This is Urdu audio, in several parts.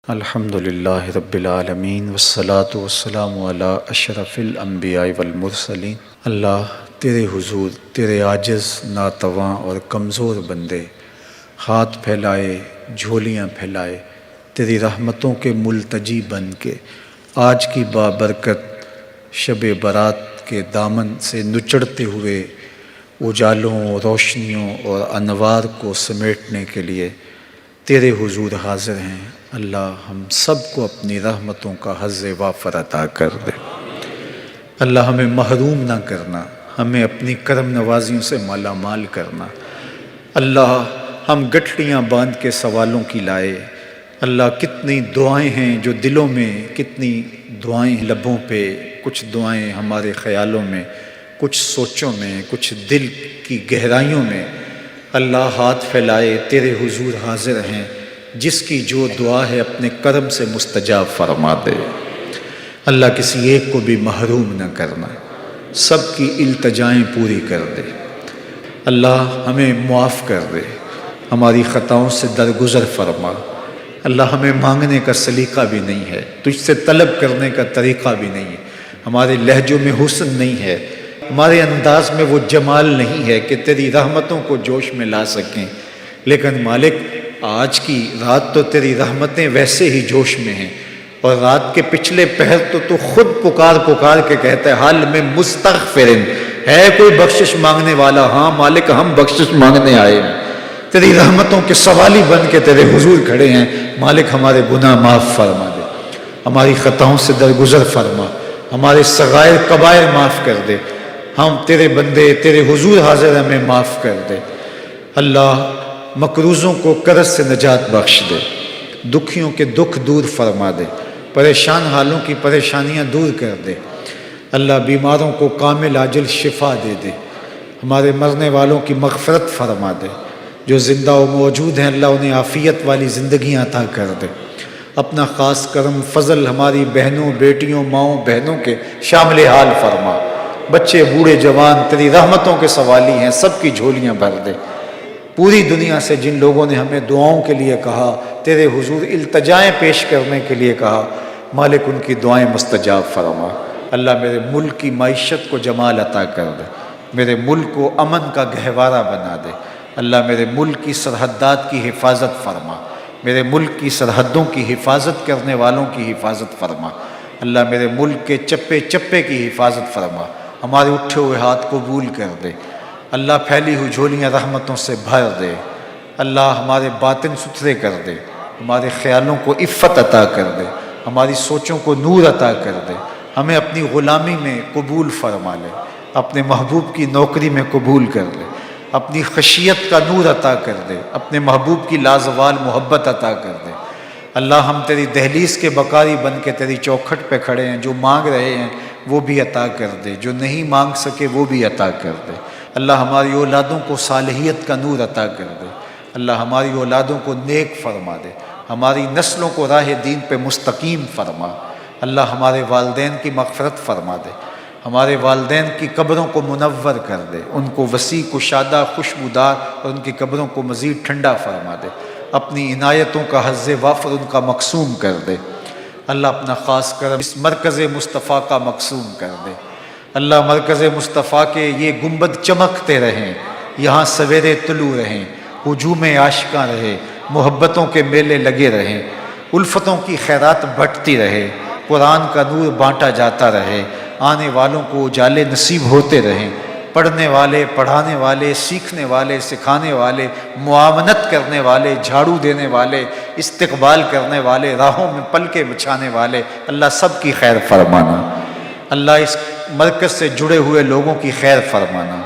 الحمد للہ رب العالمین والصلاة والسلام علی اشرف الانبیاء والمرسلین۔ اللہ تیرے حضور تیرے عاجز ناتواں اور کمزور بندے ہاتھ پھیلائے جھولیاں پھیلائے تیری رحمتوں کے ملتجی بن کے آج کی بابرکت شب برات کے دامن سے نچڑتے ہوئے اجالوں روشنیوں اور انوار کو سمیٹنے کے لیے تیرے حضور حاضر ہیں۔ اللہ ہم سب کو اپنی رحمتوں کا حظ وافر عطا کر دے۔ اللہ ہمیں محروم نہ کرنا، ہمیں اپنی کرم نوازیوں سے مالا مال کرنا۔ اللہ ہم گٹھڑیاں باندھ کے سوالوں کی لائے۔ اللہ کتنی دعائیں ہیں جو دلوں میں، کتنی دعائیں لبوں پہ، کچھ دعائیں ہمارے خیالوں میں، کچھ سوچوں میں، کچھ دل کی گہرائیوں میں۔ اللہ ہاتھ پھیلائے تیرے حضور حاضر ہیں، جس کی جو دعا ہے اپنے کرم سے مستجاب فرما دے۔ اللہ کسی ایک کو بھی محروم نہ کرنا، سب کی التجائیں پوری کر دے۔ اللہ ہمیں معاف کر دے، ہماری خطاؤں سے درگزر فرما۔ اللہ ہمیں مانگنے کا سلیقہ بھی نہیں ہے، تجھ سے طلب کرنے کا طریقہ بھی نہیں ہے، ہمارے لہجوں میں حسن نہیں ہے، ہمارے انداز میں وہ جمال نہیں ہے کہ تیری رحمتوں کو جوش میں لا سکیں۔ لیکن مالک آج کی رات تو تیری رحمتیں ویسے ہی جوش میں ہیں، اور رات کے پچھلے پہر تو خود پکار کے کہتا ہے حال میں مستغفرن، ہے کوئی بخشش مانگنے والا؟ ہاں مالک ہم بخشش مانگنے آئے ہیں، تیری رحمتوں کے سوالی بن کے تیرے حضور کھڑے ہیں۔ مالک ہمارے گناہ معاف فرما دے، ہماری خطاؤں سے درگزر فرما، ہمارے صغائر کبائر معاف کر دے۔ ہم تیرے بندے تیرے حضور حاضر ہیں، ہمیں معاف کر دے۔ اللہ مقروضوں کو قرض سے نجات بخش دے، دکھیوں کے دکھ دور فرما دے، پریشان حالوں کی پریشانیاں دور کر دے۔ اللہ بیماروں کو کامل عاجل شفا دے دے، ہمارے مرنے والوں کی مغفرت فرما دے، جو زندہ و موجود ہیں اللہ انہیں عافیت والی زندگیاں عطا کر دے۔ اپنا خاص کرم فضل ہماری بہنوں بیٹیوں ماؤں بہنوں کے شامل حال فرما۔ بچے بوڑھے جوان تیری رحمتوں کے سوالی ہیں، سب کی جھولیاں بھر دے۔ پوری دنیا سے جن لوگوں نے ہمیں دعاؤں کے لیے کہا، تیرے حضور التجائیں پیش کرنے کے لیے کہا، مالک ان کی دعائیں مستجاب فرما۔ اللہ میرے ملک کی معیشت کو جمال عطا کر دے، میرے ملک کو امن کا گہوارہ بنا دے۔ اللہ میرے ملک کی سرحدات کی حفاظت فرما، میرے ملک کی سرحدوں کی حفاظت کرنے والوں کی حفاظت فرما۔ اللہ میرے ملک کے چپے چپے کی حفاظت فرما، ہمارے اٹھے ہوئے ہاتھ قبول کر دے۔ اللہ پھیلی ہوئی جھولیاں رحمتوں سے بھر دے۔ اللہ ہمارے باطن ستھرے کر دے، ہمارے خیالوں کو عفت عطا کر دے، ہماری سوچوں کو نور عطا کر دے۔ ہمیں اپنی غلامی میں قبول فرما لے، اپنے محبوب کی نوکری میں قبول کر لے، اپنی خشیت کا نور عطا کر دے، اپنے محبوب کی لازوال محبت عطا کر دے۔ اللہ ہم تیری دہلیز کے بکاری بن کے تیری چوکھٹ پہ کھڑے ہیں، جو مانگ رہے ہیں وہ بھی عطا کر دے، جو نہیں مانگ سکے وہ بھی عطا کر دے۔ اللہ ہماری اولادوں کو صالحیت کا نور عطا کر دے، اللہ ہماری اولادوں کو نیک فرما دے، ہماری نسلوں کو راہ دین پہ مستقیم فرما۔ اللہ ہمارے والدین کی مغفرت فرما دے، ہمارے والدین کی قبروں کو منور کر دے، ان کو وسیع کشادہ خوشبودار اور ان کی قبروں کو مزید ٹھنڈا فرما دے۔ اپنی عنایتوں کا حظ وافر ان کا مقسوم کر دے۔ اللہ اپنا خاص کرم اس مرکز مصطفیٰ کا مقسوم کر دے۔ اللہ مرکز مصطفیٰ کے یہ گنبد چمکتے رہیں، یہاں سویرے طلوع رہیں، ہجوم عاشقاں رہے، محبتوں کے میلے لگے رہیں، الفتوں کی خیرات بٹتی رہے، قرآن کا نور بانٹا جاتا رہے، آنے والوں کو اجالے نصیب ہوتے رہیں، پڑھنے والے پڑھانے والے سیکھنے والے سکھانے والے معاونت کرنے والے جھاڑو دینے والے استقبال کرنے والے راہوں میں پلکیں بچھانے والے اللہ سب کی خیر فرمانا۔ اللہ اس مرکز سے جڑے ہوئے لوگوں کی خیر فرمانا،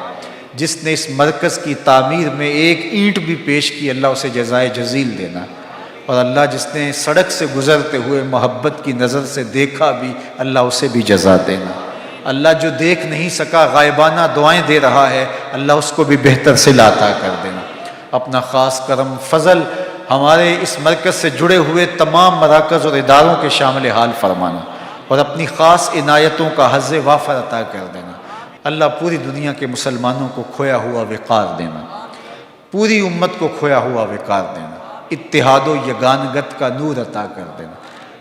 جس نے اس مرکز کی تعمیر میں ایک اینٹ بھی پیش کی اللہ اسے جزائے جزیل دینا، اور اللہ جس نے سڑک سے گزرتے ہوئے محبت کی نظر سے دیکھا بھی اللہ اسے بھی جزا دینا۔ اللہ جو دیکھ نہیں سکا غائبانہ دعائیں دے رہا ہے اللہ اس کو بھی بہتر صلہ عطا کر دینا۔ اپنا خاص کرم فضل ہمارے اس مرکز سے جڑے ہوئے تمام مراکز اور اداروں کے شامل حال فرمانا، اور اپنی خاص عنایتوں کا حظ وافر عطا کر دینا۔ اللہ پوری دنیا کے مسلمانوں کو کھویا ہوا وقار دینا، پوری امت کو کھویا ہوا وقار دینا، اتحاد و یگانگت کا نور عطا کر دینا،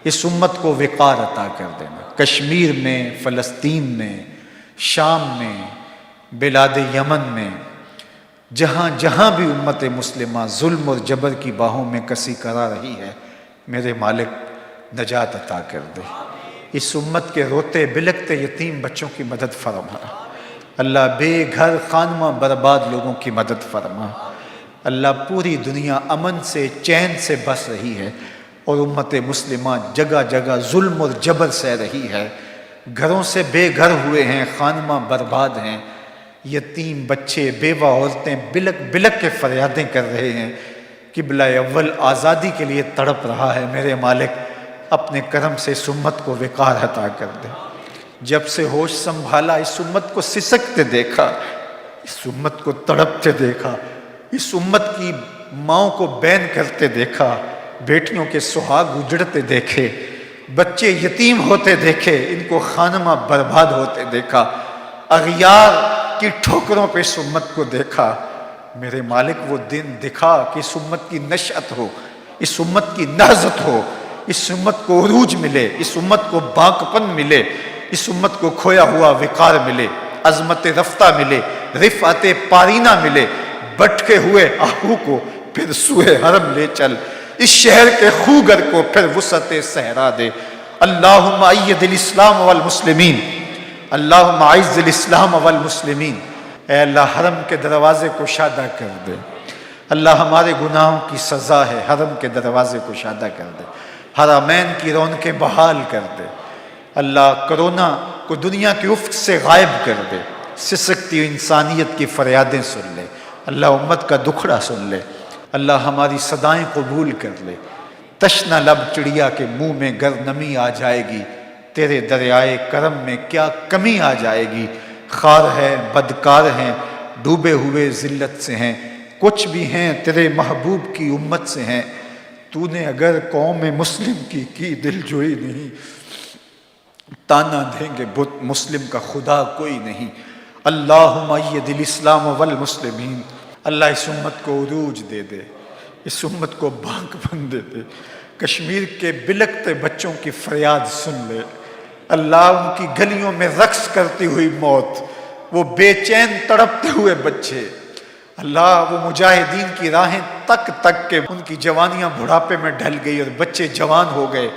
اس امت کو وقار عطا کر دینا۔ کشمیر میں، فلسطین میں، شام میں، بلاد یمن میں، جہاں جہاں بھی امت مسلمہ ظلم اور جبر کی باہوں میں کسی کرا رہی ہے، میرے مالک نجات عطا کر دے۔ اس امت کے روتے بلکتے یتیم بچوں کی مدد فرما، اللہ بے گھر خانمہ برباد لوگوں کی مدد فرما۔ اللہ پوری دنیا امن سے چین سے بس رہی ہے اور امت مسلمہ جگہ جگہ ظلم اور جبر سہ رہی ہے، گھروں سے بے گھر ہوئے ہیں، خانمہ برباد ہیں، یتیم بچے بیوہ عورتیں بلک بلک کے فریادیں کر رہے ہیں۔ قبلہ اول آزادی کے لیے تڑپ رہا ہے، میرے مالک اپنے کرم سے اس امت کو وقار عطا کر دے۔ جب سے ہوش سنبھالا اس امت کو سسکتے دیکھا، اس امت کو تڑپتے دیکھا، اس امت کی ماؤں کو بین کرتے دیکھا، بیٹیوں کے سہاگ اجڑتے دیکھے، بچے یتیم ہوتے دیکھے، ان کو خانمہ برباد ہوتے دیکھا، اغیار کی ٹھوکروں پہ اس امت کو دیکھا۔ میرے مالک وہ دن دکھا کہ اس امت کی نشأت ہو، اس امت کی نہضت ہو، اس امت کو عروج ملے، اس امت کو باقپن ملے، اس امت کو کھویا ہوا وقار ملے، عظمت رفتہ ملے، رفعت پارینہ ملے۔ بٹکے ہوئے آہو کو پھر سوئے حرم لے چل، اس شہر کے خوگر کو پھر وسعت صحرا دے۔ اللہم اید الاسلام والمسلمین، اللہم اعز الاسلام والمسلمین۔ اے اللہ حرم کے دروازے کو شادہ کر دے، اللہ ہمارے گناہوں کی سزا ہے، حرم کے دروازے کو شادہ کر دے، حرمین کی رونقیں بحال کر دے۔ اللہ کرونا کو دنیا کے افق سے غائب کر دے، سسکتی انسانیت کی فریادیں سن لے، اللہ امت کا دکھڑا سن لے، اللہ ہماری صدائیں قبول کر لے۔ تشنہ لب چڑیا کے منہ میں گر نمی آ جائے گی، تیرے دریائے کرم میں کیا کمی آ جائے گی۔ خار ہے، بدکار ہیں، ڈوبے ہوئے ذلت سے ہیں، کچھ بھی ہیں تیرے محبوب کی امت سے ہیں۔ تو نے اگر قوم مسلم کی دل جوئی نہیں، تانا دیں گے بت مسلم کا خدا کوئی نہیں۔ اللہم اید الاسلام والمسلمین۔ اللہ اس امت کو عروج دے دے، اس امت کو باقپن دے دے، کشمیر کے بلکتے بچوں کی فریاد سن لے۔ اللہ ان کی گلیوں میں رقص کرتی ہوئی موت، وہ بے چین تڑپتے ہوئے بچے، اللہ وہ مجاہدین کی راہیں تک تک کے ان کی جوانیاں بڑھاپے میں ڈھل گئی اور بچے جوان ہو گئے،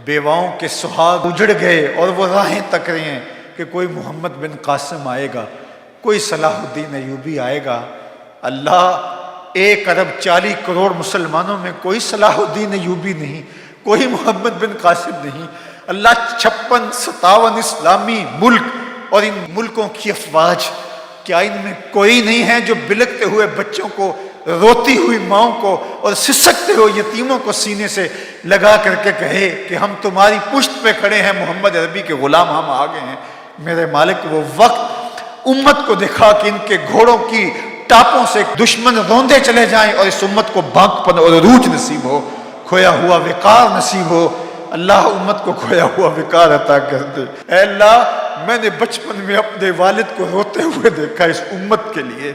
بیواؤں کے سہاگ اجڑ گئے اور وہ راہیں تک رہے ہیں کہ کوئی محمد بن قاسم آئے گا، کوئی صلاح الدین ایوبی آئے گا۔ اللہ 1 ارب 40 کروڑ مسلمانوں میں کوئی صلاح الدین ایوبی نہیں، کوئی محمد بن قاسم نہیں۔ اللہ 56-57 اسلامی ملک اور ان ملکوں کی افواج، کیا ان میں کوئی نہیں ہے جو بلکتے ہوئے بچوں کو، روتی ہوئی ماؤں کو اور سسکتے ہوئے یتیموں کو سینے سے لگا کر کے کہے کہ ہم تمہاری پشت پہ کھڑے ہیں، محمد عربی کے غلام ہم آگے ہیں۔ میرے مالک وہ وقت امت کو دکھا کہ ان کے گھوڑوں کی ٹاپوں سے دشمن روندے چلے جائیں اور اس امت کو باقپن اور عروج نصیب ہو، کھویا ہوا وقار نصیب ہو۔ اللہ امت کو کھویا ہوا وقار عطا کر دے۔ اے اللہ میں نے بچپن میں اپنے والد کو روتے ہوئے دیکھا اس امت کے لیے،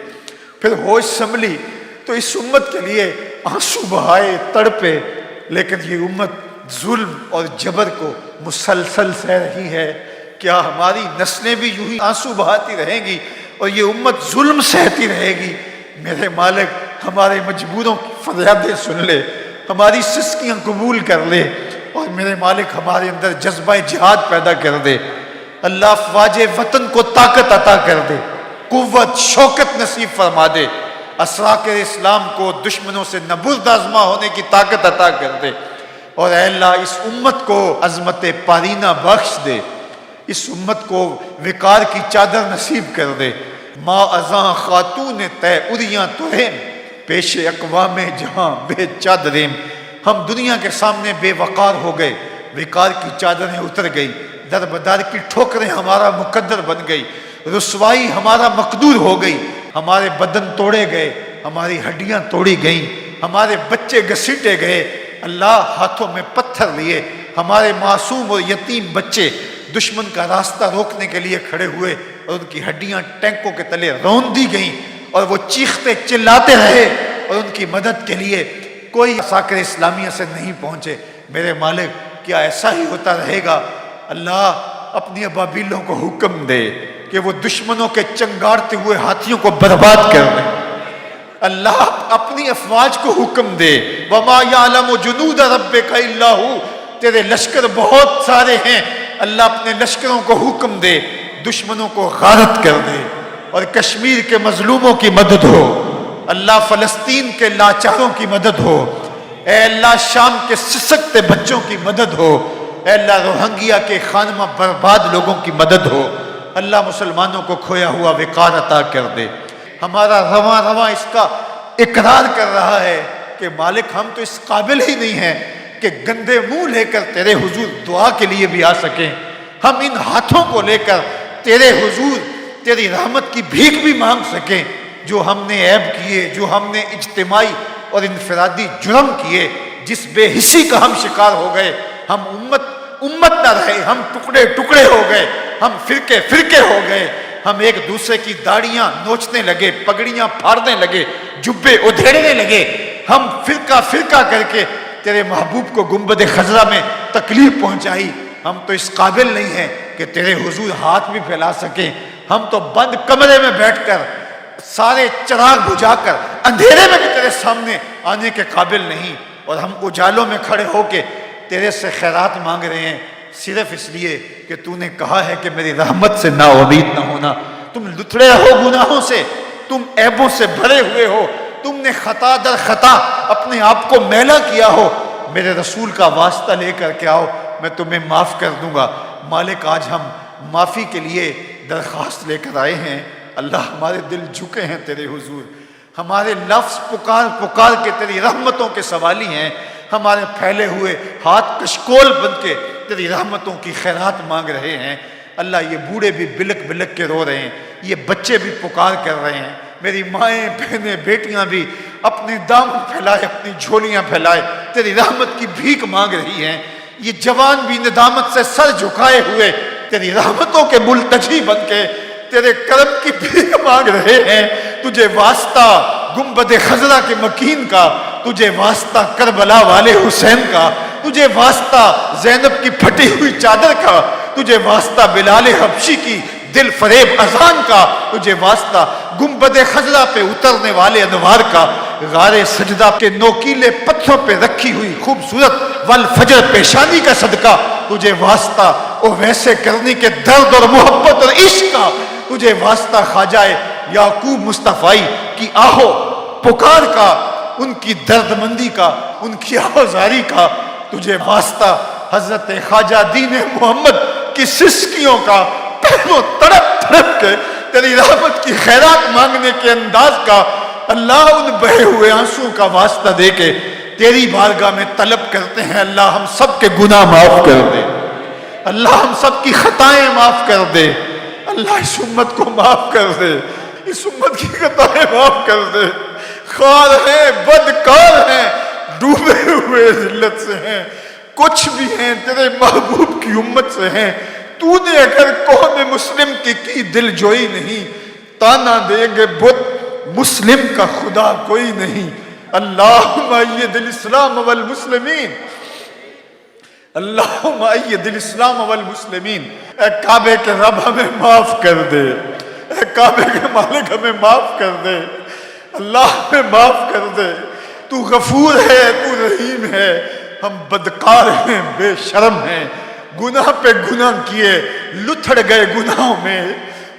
پھر ہوش سنبھلی تو اس امت کے لیے آنسو بہائے، تڑپے، لیکن یہ امت ظلم اور جبر کو مسلسل سہ رہی ہے۔ کیا ہماری نسلیں بھی یوں ہی آنسو بہاتی رہیں گی اور یہ امت ظلم سہتی رہے گی؟ میرے مالک ہمارے مجبوروں کی فریادیں سن لے، ہماری سسکیاں قبول کر لے، اور میرے مالک ہمارے اندر جذبہ جہاد پیدا کر دے۔ اللہ افواج وطن کو طاقت عطا کر دے، قوت شوکت نصیب فرما دے، اسراکر اسلام کو دشمنوں سے نبرد آزما ہونے کی طاقت عطا کر دے، اور اے اللہ اس امت کو عظمت پارینہ بخش دے، اس امت کو وقار کی چادر نصیب کر دے۔ ما ازاں خاتون تے اریاں ترہم، پیش اقوام جہاں بے چادریم۔ ہم دنیا کے سامنے بے وقار ہو گئے، وقار کی چادریں اتر گئی، در بدار کی ٹھوکریں ہمارا مقدر بن گئی، رسوائی ہمارا مقدور ہو گئی، ہمارے بدن توڑے گئے، ہماری ہڈیاں توڑی گئیں، ہمارے بچے گھسیٹے گئے۔ اللہ ہاتھوں میں پتھر لیے ہمارے معصوم اور یتیم بچے دشمن کا راستہ روکنے کے لیے کھڑے ہوئے اور ان کی ہڈیاں ٹینکوں کے تلے رون دی گئیں، اور وہ چیختے چلاتے رہے اور ان کی مدد کے لیے کوئی ساکر اسلامیہ سے نہیں پہنچے۔ میرے مالک کیا ایسا ہی ہوتا رہے گا؟ اللہ اپنی ابابیلوں کو حکم دے کہ وہ دشمنوں کے چنگارتے ہوئے ہاتھیوں کو برباد کر دیں۔ اللہ اپنی افواج کو حکم دے، وَمَا يَعْلَمُ جُنُودَ رَبِّكَ إِلَّا هُ، تیرے لشکر بہت سارے ہیں، اللہ اپنے لشکروں کو حکم دے دشمنوں کو غارت کر دے، اور کشمیر کے مظلوموں کی مدد ہو، اللہ فلسطین کے لاچاروں کی مدد ہو، اے اللہ شام کے سسکتے بچوں کی مدد ہو، اے اللہ روہنگیا کے خانمہ برباد لوگوں کی مدد ہو، اللہ مسلمانوں کو کھویا ہوا وقار عطا کر دے۔ ہمارا رواں رواں اس کا اقرار کر رہا ہے کہ مالک ہم تو اس قابل ہی نہیں ہیں کہ گندے منہ لے کر تیرے حضور دعا کے لیے بھی آ سکیں، ہم ان ہاتھوں کو لے کر تیرے حضور تیری رحمت کی بھیک بھی مانگ سکیں۔ جو ہم نے عیب کیے، جو ہم نے اجتماعی اور انفرادی جرم کیے، جس بے حسی کا ہم شکار ہو گئے، ہم امت نہ رہے، ہم ٹکڑے ٹکڑے ہو گئے، ہم فرقے فرقے ہو گئے، ہم ایک دوسرے کی داڑیاں نوچنے لگے، پگڑیاں پھاڑنے لگے، جبے ادھیڑنے لگے، ہم فرقہ فرقہ کر کے تیرے محبوب کو گنبد خضرا میں تکلیف پہنچائی۔ ہم تو اس قابل نہیں ہیں کہ تیرے حضور ہاتھ بھی پھیلا سکیں، ہم تو بند کمرے میں بیٹھ کر سارے چراغ بجھا کر اندھیرے میں بھی تیرے سامنے آنے کے قابل نہیں، اور ہم اجالوں میں کھڑے ہو کے تیرے سے خیرات مانگ رہے ہیں، صرف اس لیے کہ تو نے کہا ہے کہ میری رحمت سے نا امید نہ ہونا۔ تم لتھڑے ہو گناہوں سے، تم عیبوں سے بھرے ہوئے ہو، تم نے خطا در خطا اپنے آپ کو میلا کیا ہو، میرے رسول کا واسطہ لے کر کے آؤ، میں تمہیں معاف کر دوں گا۔ مالک آج ہم معافی کے لیے درخواست لے کر آئے ہیں، اللہ ہمارے دل جھکے ہیں تیرے حضور، ہمارے لفظ پکار پکار کے تیری رحمتوں کے سوالی ہیں، ہمارے پھیلے ہوئے ہاتھ کشکول بن کے تیری رحمتوں کی خیرات مانگ رہے ہیں۔ اللہ یہ بوڑھے بھی بلک بلک کے رو رہے ہیں، یہ بچے بھی پکار کر رہے ہیں، میری مائیں بہنیں بیٹیاں بھی اپنے دامن پھیلائے، اپنی جھولیاں پھیلائے تیری رحمت کی بھیک مانگ رہی ہیں، یہ جوان بھی ندامت سے سر جھکائے ہوئے تیری رحمتوں کے ملتجی بن کے تیرے کرم کی بھیک مانگ رہے ہیں۔ تجھے واسطہ گنبد خضرا کے مکین کا، تجھے واسطہ کربلا والے حسین کا، تجھے واسطہ زینب کی پھٹی ہوئی چادر کا، تجھے واسطہ بلال حبشی کی دل فریب اذان کا، تجھے واسطہ گنبد خضرا پہ اترنے والے انوار کا، غار سجدہ کے نوکیلے پتھروں پہ رکھی ہوئی خوبصورت والفجر پیشانی کا صدقہ، تجھے واسطہ او ویسے کرنی کے درد اور محبت اور عشق کا، تجھے واسطہ خواجہ یعقوب مصطفی کی آہو پکار کا، ان کی درد مندی کا، ان کی آہوزاری کا، تجھے واسطہ حضرت خواجہ دین محمد کی سسکیوں کا، پہلوں تڑپ تڑپ کے تیری رحمت کی خیرات مانگنے کے انداز کا، اللہ ان بہے ہوئے آنسوں کا واسطہ دے کے تیری بارگاہ میں طلب کرتے ہیں، اللہ ہم سب کے گناہ معاف کر دے، اللہ ہم سب کی خطائیں معاف کر دے، اللہ اس امت کو معاف کر دے، اس امت کی خطائیں معاف کر دے، خار ہیں، بدکار ہیں، ڈوبے ہوئے ذلت سے ہیں، کچھ بھی ہیں تیرے محبوب کی امت سے ہیں، تو نے اگر قوم مسلم کی دل جوئی نہیں، تانا دیں گے بت مسلم کا خدا کوئی نہیں، اللہم اید الاسلام والمسلمین، اللہم اید الاسلام والمسلمین۔ اے کعبے کے رب ہمیں معاف کر دے، اے کعبے کے مالک ہمیں معاف کر دے، اللہ ہمیں معاف کر دے، تو غفور ہے، تو رحیم ہے، ہم بدکار ہیں، بے شرم ہیں، گناہ پہ گناہ کیے، لتھڑ گئے گناہوں میں،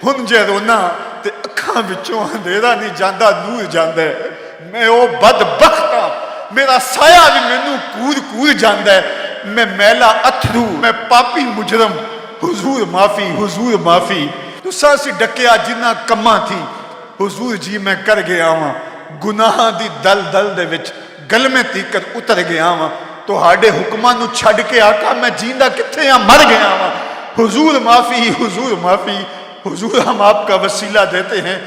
ہنجے رونا تے اکھاں بچوں اندھیرا نہیں جاندہ نور جاندہ ہے، میں او بدبخت ہاں، میرا سایہ بھی مینوں کور کور جاندہ ہے، میں میلا اتھرو، میں پاپی مجرم، حضور معافی، حضور معافی، تو سانسی ڈکیا جنہ کماں تھی، حضور جی میں کر گیا ہاں، گناہ دی دل دل دے وچ گل میں تیکر اتر گیا ہاں، تو ہاڑے حکماں نو چھڑ کے آقا میں جیندہ کتھے ہاں مر گیا ہاں، حضور معافی، حضور معافی، حضور ہم آپ کا وسیلہ دیتے ہیں،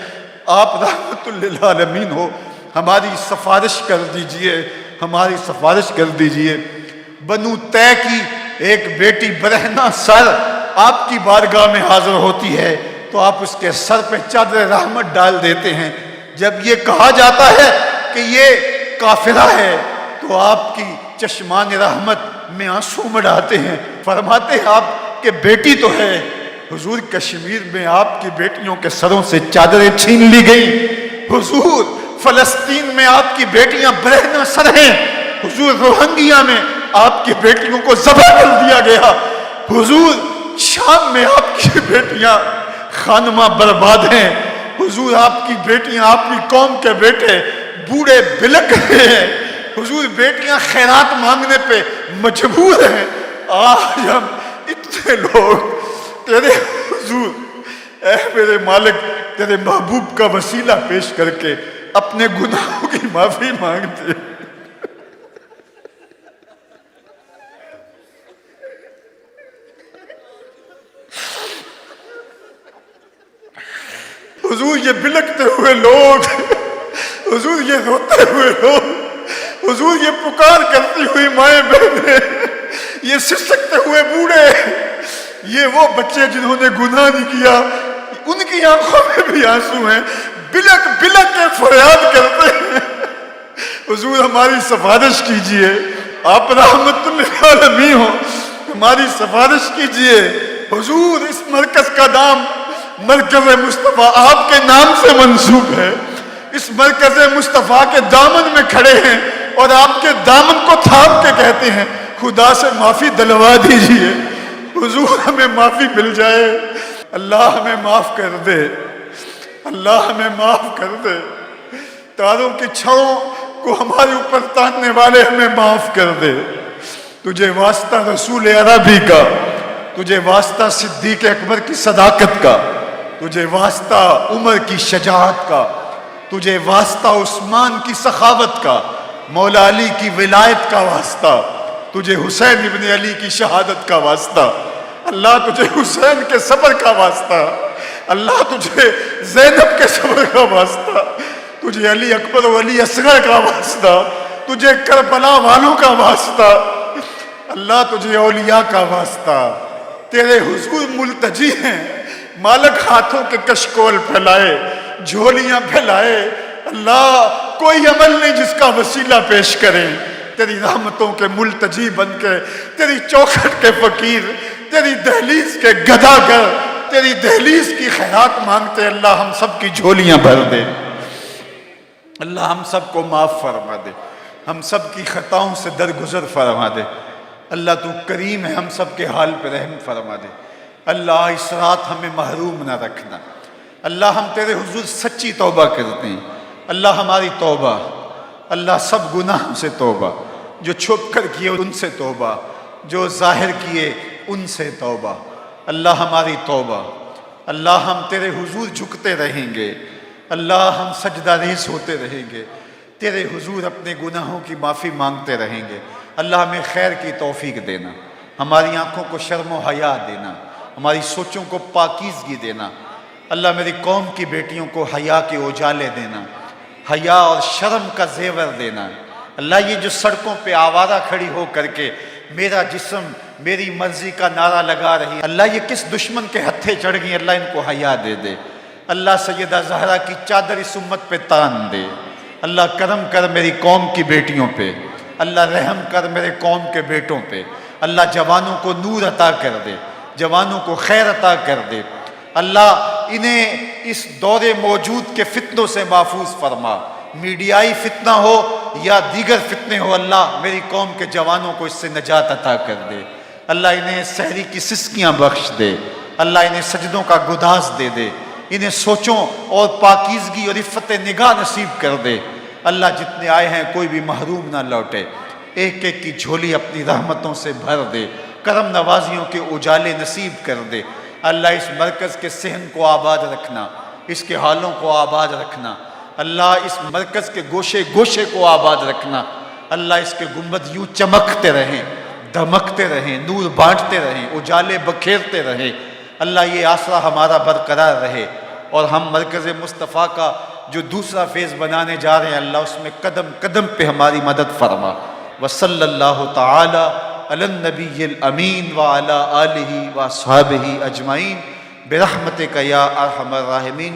آپ رحمت للعالمین ہو، ہماری سفارش کر دیجئے، ہماری سفارش کر دیجئے۔ بنو طے کی ایک بیٹی برہنہ سر آپ کی بارگاہ میں حاضر ہوتی ہے تو آپ اس کے سر پہ چادر رحمت ڈال دیتے ہیں، جب یہ کہا جاتا ہے کہ یہ کافرہ ہے تو آپ کی چشمان رحمت میں آنسو مڑاتے ہیں، فرماتے ہیں آپ کہ بیٹی تو ہے۔ حضور کشمیر میں آپ کی بیٹیوں کے سروں سے چادریں چھین لی گئی، حضور فلسطین میں آپ کی بیٹیاں برہنہ سر ہیں، حضور روہنگیا میں آپ کی بیٹیوں کو ذبح کر دیا گیا، حضور شام میں آپ کی بیٹیاں خانمہ برباد ہیں، حضور آپ کی بیٹیاں، آپ کی قوم کے بیٹے بوڑھے بلک رہے ہیں، حضور بیٹیاں خیرات مانگنے پہ مجبور ہیں۔ آج ہم اتنے لوگ تیرے حضور اے میرے مالک تیرے محبوب کا وسیلہ پیش کر کے اپنے گناہوں کی معافی مانگتے ہیں۔ حضور یہ بلکتے ہوئے لوگ، حضور یہ روتے ہوئے لوگ، حضور یہ پکار کرتی ہوئی مائیں بہنیں، یہ سسکتے ہوئے بوڑھے، یہ وہ بچے جنہوں نے گناہ نہیں کیا، ان کی آنکھوں میں بھی آنسو ہیں، بلک بلک کے فریاد کرتے ہیں۔ حضور ہماری سفارش کیجئے، آپ رحمت للعالمین ہو، ہماری سفارش کیجئے۔ حضور اس مرکز کا نام مرکز مصطفیٰ آپ کے نام سے منسوب ہے، اس مرکز مصطفیٰ کے دامن میں کھڑے ہیں اور آپ کے دامن کو تھام کے کہتے ہیں خدا سے معافی دلوا دیجئے، حضور ہمیں معافی مل جائے۔ اللہ ہمیں معاف کر دے، اللہ ہمیں معاف کر دے، تاروں کی چھڑوں کو ہمارے اوپر تاننے والے ہمیں معاف کر دے۔ تجھے واسطہ رسول عربی کا، تجھے واسطہ صدیق اکبر کی صداقت کا، تجھے واسطہ عمر کی شجاعت کا، تجھے واسطہ عثمان کی سخاوت کا، مولا علی کی ولایت کا واسطہ، تجھے حسین ابن علی کی شہادت کا واسطہ، اللہ تجھے حسین کے صبر کا واسطہ، اللہ تجھے زینب کے صبر کا واسطہ، تجھے علی اکبر و علی اصغر کا واسطہ، تجھے کربلا والوں کا واسطہ، اللہ تجھے اولیاء کا واسطہ۔ تیرے حضور ملتجی ہیں، مالک ہاتھوں کے کشکول پھیلائے، جھولیاں پھیلائے، اللہ کوئی عمل نہیں جس کا وسیلہ پیش کریں، تیری رحمتوں کے ملتجی بن کے، تیری چوکھٹ کے فقیر، تیری دہلیز کے گداگر، تیری دہلیز کی خیرات مانگتے، اللہ ہم سب کی جھولیاں بھر دے، اللہ ہم سب کو معاف فرما دے، ہم سب کی خطاؤں سے درگزر فرما دے، اللہ تو کریم ہے، ہم سب کے حال پہ رحم فرما دے، اللہ اس رات ہمیں محروم نہ رکھنا، اللہ ہم تیرے حضور سچی توبہ کرتے ہیں، اللہ ہماری توبہ، اللہ سب گناہوں سے توبہ، جو چھپ کر کیے ان سے توبہ، جو ظاہر کیے ان سے توبہ، اللہ ہماری توبہ، اللہ ہم تیرے حضور جھکتے رہیں گے، اللہ ہم سجدہ ریز ہوتے رہیں گے، تیرے حضور اپنے گناہوں کی معافی مانگتے رہیں گے، اللہ ہمیں خیر کی توفیق دینا، ہماری آنکھوں کو شرم و حیا دینا، ہماری سوچوں کو پاکیزگی دینا، اللہ میری قوم کی بیٹیوں کو حیا کے اجالے دینا، حیا اور شرم کا زیور دینا، اللہ یہ جو سڑکوں پہ آوارہ کھڑی ہو کر کے میرا جسم میری مرضی کا نعرہ لگا رہی، اللہ یہ کس دشمن کے ہتھے چڑھ گئی، اللہ ان کو حیا دے دے، اللہ سیدہ زہرا کی چادر اس امت پہ تان دے، اللہ کرم کر میری قوم کی بیٹیوں پہ، اللہ رحم کر میرے قوم کے بیٹوں پہ، اللہ جوانوں کو نور عطا کر دے، جوانوں کو خیر عطا کر دے، اللہ انہیں اس دور موجود کے فتنوں سے محفوظ فرما، میڈیائی فتنہ ہو یا دیگر فتنے ہو، اللہ میری قوم کے جوانوں کو اس سے نجات عطا کر دے، اللہ انہیں سحری کی سسکیاں بخش دے، اللہ انہیں سجدوں کا گداز دے دے، انہیں سوچوں اور پاکیزگی اور عفت نگاہ نصیب کر دے، اللہ جتنے آئے ہیں کوئی بھی محروم نہ لوٹے، ایک ایک کی جھولی اپنی رحمتوں سے بھر دے، کرم نوازیوں کے اجالے نصیب کر دے، اللہ اس مرکز کے صحن کو آباد رکھنا، اس کے حالوں کو آباد رکھنا، اللہ اس مرکز کے گوشے گوشے کو آباد رکھنا، اللہ اس کے گنبد یوں چمکتے رہیں، دھمکتے رہیں، نور بانٹتے رہیں، اجالے بکھیرتے رہیں، اللہ یہ آسرا ہمارا برقرار رہے، اور ہم مرکز مصطفیٰ کا جو دوسرا فیز بنانے جا رہے ہیں، اللہ اس میں قدم قدم پہ ہماری مدد فرما، وصلی اللہ تعالی علی النبی الامین وعلی آلہ واصحابہ اجمعین برحمتک یا ارحم الراحمین۔